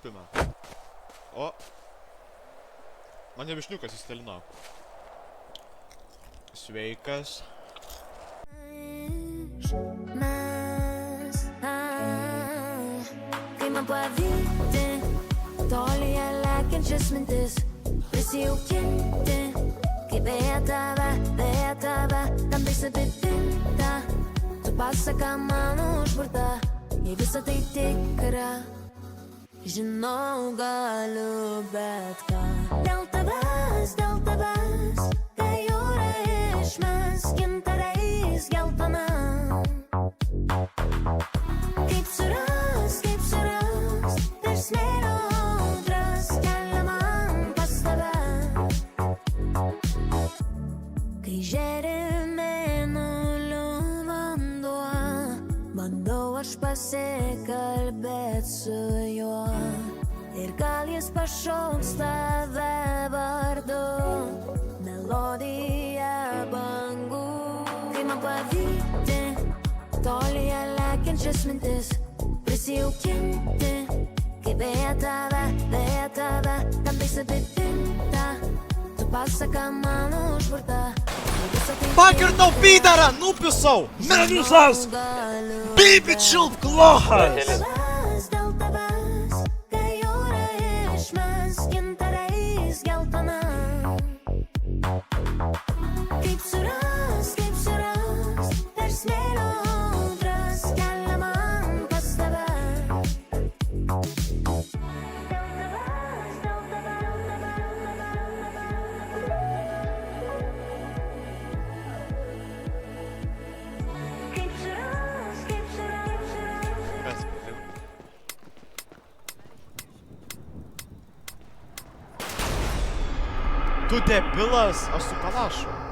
užpina. O. Mane višniukas įstelino. Sveikas. Kai man pavykti tolyje lekiančias mintis prisijaukinti, kai beje tave tamtais apipinta, tu pasaka man užburta, jei visa tai tikra, žinau galiu bet ką. Dėl tavęs, kai jūra išmes gintarais geltona. Kaip suras, per smėlio audras kelia man pas tave. Kai žėri mėnulių vanduo, bandau aš pasikalbėt su juo. Ir gal jis pašauks tave vardu, melodija bangų. Kai man pavykti tolyje lekiančias mintis prisijaukinti, kai beje tave tamtais apipinta, tu pasaka man užburta. Pakirtau pydarą, nupisau! Menusas! Baby čiulp klohas! Kaip suras, per smėlio audras kelia man pas tave. Kaip suras. Tu debilas, aš su kalašu.